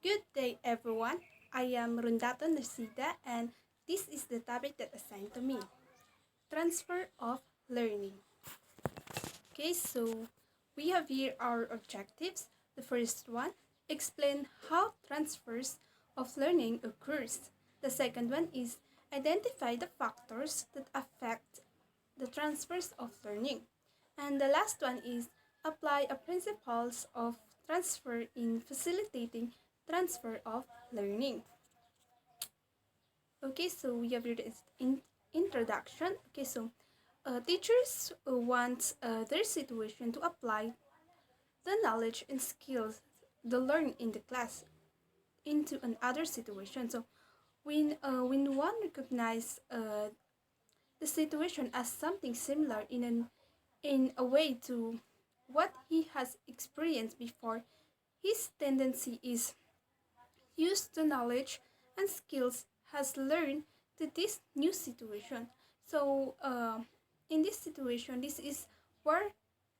Good day, everyone. I am Rundato Nasida, and this is the topic that assigned to me transfer of learning. Okay, so we have here our objectives. The first one, explain how transfers of learning occurs. The second one is identify the factors that affect the transfers of learning. And the last one is apply a principles of transfer in facilitating transfer of learning. Okay, so we have here the introduction. Okay, so teachers want their situation to apply the knowledge and skills they learn in the class into another situation. So when one recognize the situation as something similar in a way to what he has experienced before, his tendency is use the knowledge and skills has learned to this new situation. So in this situation, this is where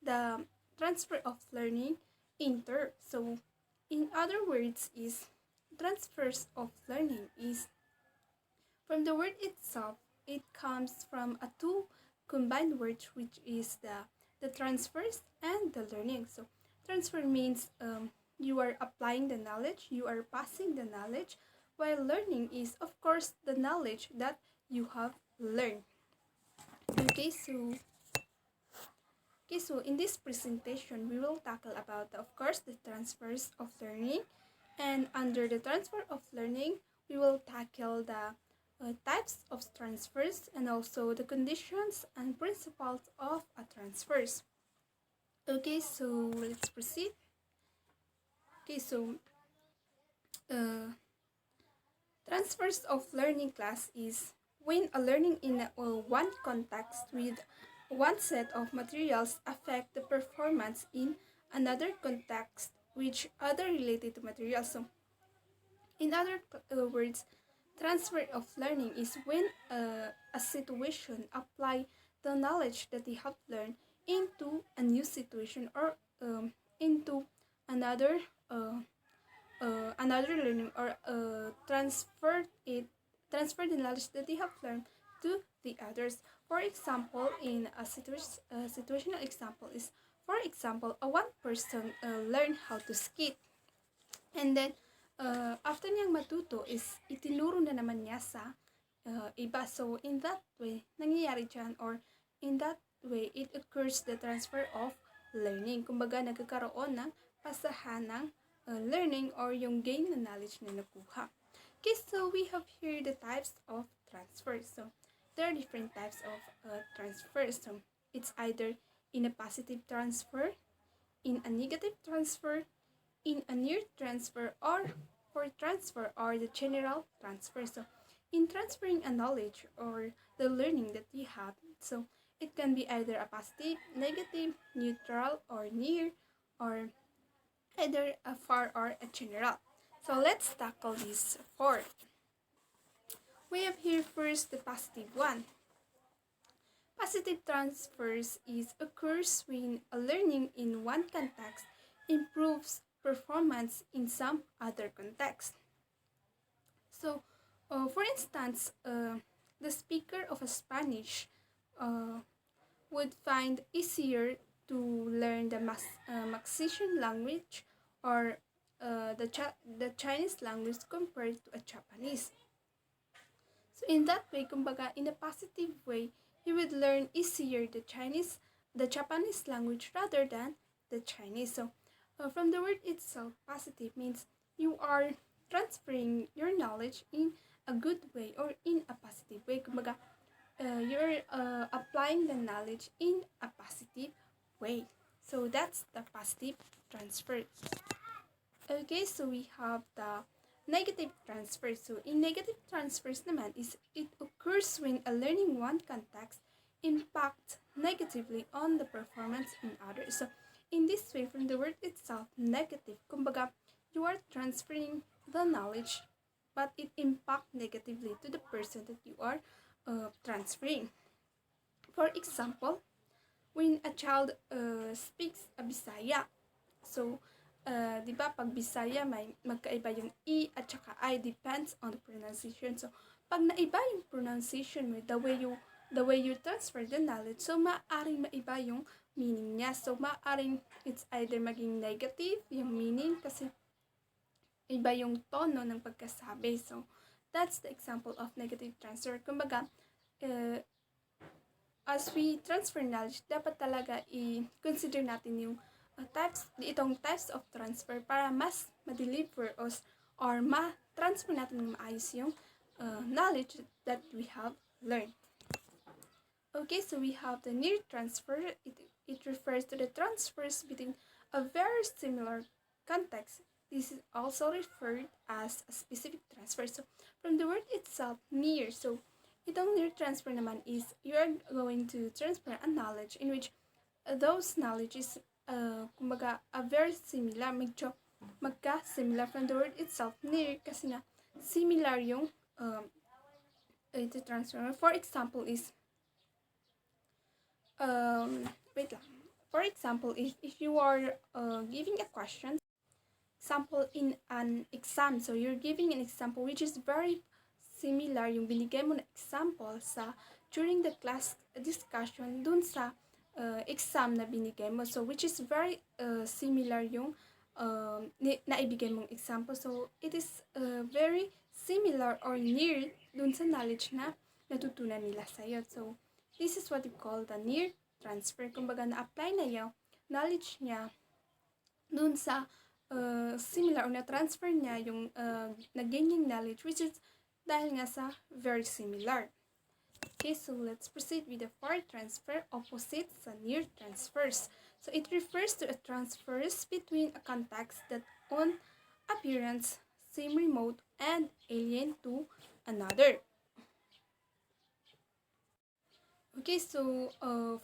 the transfer of learning enter. So in other words is transfers of learning is from the word itself. It comes from a two combined words, which is the transfers and the learning. So transfer means you are applying the knowledge, you are passing the knowledge, while learning is, of course, the knowledge that you have learned. Okay, so in this presentation, we will tackle about, of course, the transfers of learning. And under the transfer of learning, we will tackle the types of transfers and also the conditions and principles of a transfers. Okay, so let's proceed. Okay, so transfers of learning class is when a learning in one context with one set of materials affect the performance in another context with other related materials. So in other words, transfer of learning is when a situation apply the knowledge that they have learned into a new situation or into another another learning or transfer the knowledge that they have learned to the others. For example, in a situational example is, for example, a one person learn how to skate, and then after niyang matuto is itinuro na naman niya sa iba. So in that way, nangyayari dyan, or in that way, it occurs the transfer of learning. Kumbaga, nagkakaroon ng pasahan ng learning or yung gain na knowledge na nakuha. Okay, so we have here the types of transfers. So there are different types of transfers. So it's either in a positive transfer, in a negative transfer, in a near transfer, or for transfer or the general transfer. So in transferring a knowledge or the learning that you have, so it can be either a positive, negative, neutral, or near, or either a far or a general. So let's tackle these four. We have here first the positive one. Positive transfers occurs when a learning in one context improves performance in some other context. So, for instance, the speaker of a Spanish would find easier to learn the Maxixian language or the Chinese language compared to a Japanese. So in that way, kumbaga, in a positive way, he would learn easier the Japanese language rather than the Chinese. So from the word itself, positive means you are transferring your knowledge in a good way or in a positive way. Kumbaga, you're applying the knowledge in a positive way. So that's the positive transfer. Okay, so we have the negative transfer. So in negative transfers naman is it occurs when a learning one context impacts negatively on the performance in others. So in this way, from the word itself, negative, kumbaga, you are transferring the knowledge, but it impacts negatively to the person that you are transferring. For example, when a child speaks a Bisaya, so Di ba pag Bisaya may magkaiba yung E at saka I, depends on the pronunciation. So, pag naiba yung pronunciation mo, the way you transfer the knowledge, so maaring maiba yung meaning niya. So, maaring it's either maging negative yung meaning kasi iba yung tono ng pagkasabi. So, that's the example of negative transfer. Kumbaga, as we transfer knowledge, dapat talaga i-consider natin yung itong types of transfer para mas ma-deliver us or ma-transfer natin ng maayos yung knowledge that we have learned. Okay, so we have the near transfer. It refers to the transfers between a very similar context. This is also referred as a specific transfer. So, from the word itself, near. So, itong near transfer naman is you are going to transfer a knowledge in which those knowledge is kumbaga very similar, medyo magka-similar from the word itself, near, kasi nga similar yung ito transfer. For example is wait lang. For example, if you are giving a question, example in an exam, so you're giving an example which is very similar yung binigay mo na example sa during the class discussion dun sa exam na binigay mo. So, which is very similar yung naibigay mong example. So, it is very similar or near dun sa knowledge na natutunan nila sa'yo. So, this is what we call the near transfer. Kumbaga, na-apply na yung knowledge niya dun sa similar or na-transfer niya yung nag-gaining knowledge, which is dahil nga sa very similar. Okay, so let's proceed with the far transfer, opposite sa near transfers. So it refers to a transfers between a context that on appearance seem remote and alien to another. Okay, so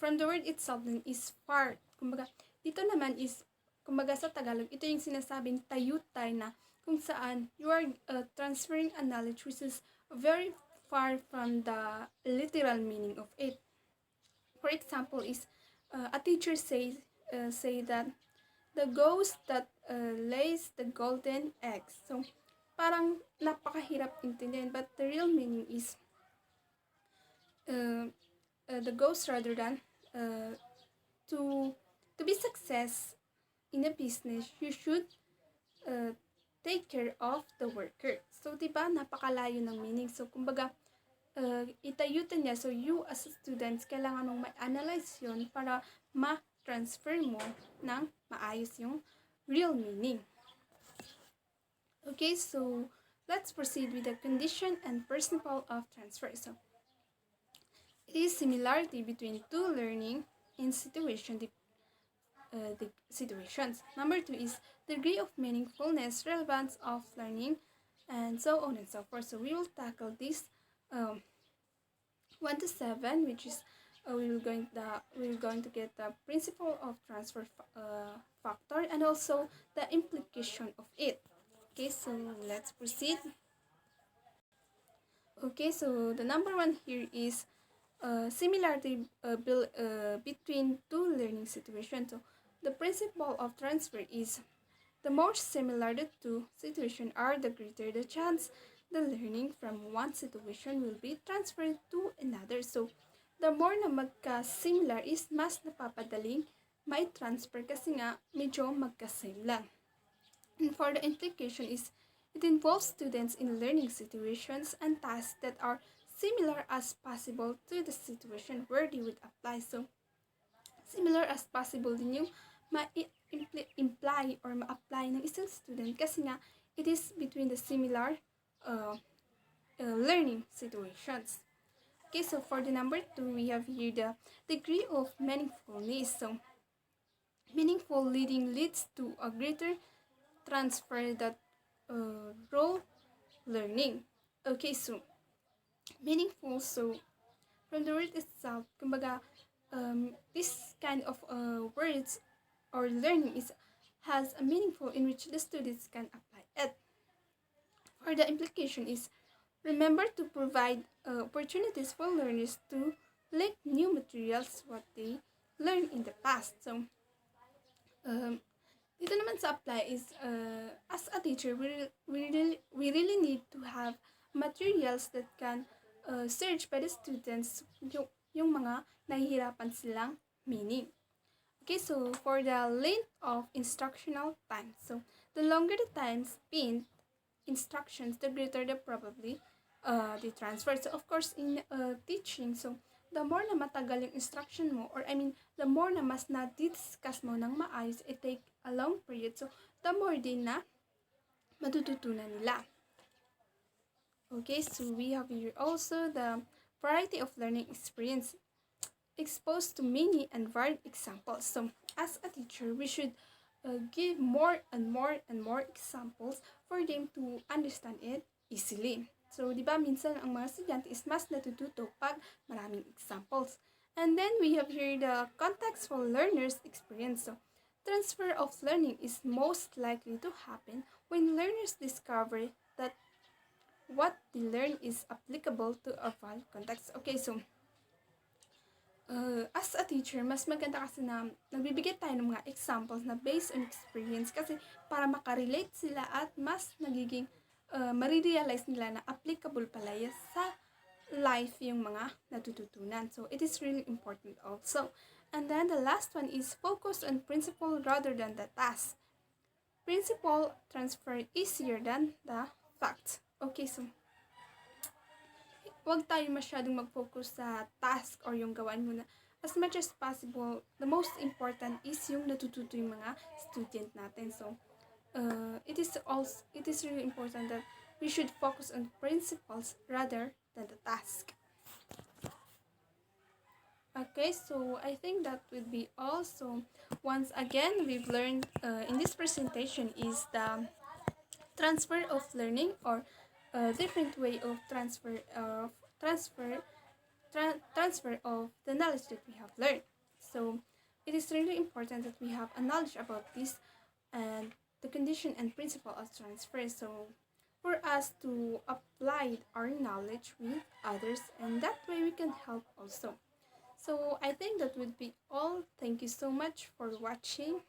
from the word itself then is far. Kumbaga, dito naman is, kumbaga sa Tagalog, ito yung sinasabing tayutay na kung saan you are transferring a knowledge which is very far from the literal meaning of it. For example is, a teacher say that the ghost that lays the golden eggs. So, parang napakahirap intindihin, but the real meaning is, the ghost rather than to be success in a business, you should take care of the worker. So, diba, napakalayo ng meaning. So, kumbaga, itayutan niya. So, you as a student, kailangan mong ma-analyze yun para ma-transfer mo ng maayos yung real meaning. Okay, so, let's proceed with the condition and principle of transfer. So, it is similarity between two learning in situations. Number 2 is degree of meaningfulness, relevance of learning, and so on and so forth. So we will tackle this 1 to 7, which is we're going to get the principle of transfer factor and also the implication of it. Okay, so let's proceed. Okay, so the number 1 here is similarity between two learning situations. So the principle of transfer is the more similar the two situations are, the greater the chance the learning from one situation will be transferred to another. So, the more na magka-similar is mas napapadaling may transfer kasi nga medyo magka-same lang. And for the implication is, it involves students in learning situations and tasks that are similar as possible to the situation where they would apply. So, similar as possible din yung ma-imply or ma-apply ng isang student kasi nga it is between the similar learning situations. Okay, so for the number 2, we have here the degree of meaningfulness. So, meaningful leading leads to a greater transfer that role learning. Okay, so meaningful, so from the word itself, kumbaga, this kind of words or learning has a meaningful in which the students can apply it. For the implication is, remember to provide opportunities for learners to link new materials what they learned in the past. So, Dito naman sa apply is, as a teacher, we really need to have materials that can search by the students yung mga nahihirapan silang meaning. Okay, so for the length of instructional time. So the longer the time spent instructions, the greater the probably the transfer. So of course in teaching, so the more na matagal yung instruction mo, or I mean, the more na mas na-discuss mo ng maayos, it take a long period. So the more din na matututunan nila. Okay, so we have here also the variety of learning experience exposed to many and varied examples. So as a teacher, we should give more and more and more examples for them to understand it easily. So, di ba, minsan ang mga estudyante is mas natututo pag maraming examples. And then, we have here the contextual learner's experience. So, transfer of learning is most likely to happen when learners discover that what they learn is applicable to a valid context. Okay, so, as a teacher, mas maganda kasi na nagbibigay tayo ng mga examples na based on experience kasi para makarelate sila at mas nagiging marirealize nila na applicable pala sa life yung mga natututunan. So, it is really important also. And then the last one is focus on principle rather than the task. Principle transfer easier than the facts. Okay, so huwag tayo masyadong mag-focus sa task or yung gawain muna. As much as possible, the most important is yung natututo yung mga student natin. So, it is really important that we should focus on principles rather than the task. Okay, so I think that would be all. So, once again, we've learned in this presentation is the transfer of learning, or a different way of transfer of the knowledge that we have learned. So it is really important that we have a knowledge about this and the condition and principle of transfer, so for us to apply our knowledge with others, and that way we can help also. So I think that would be all. Thank you so much for watching.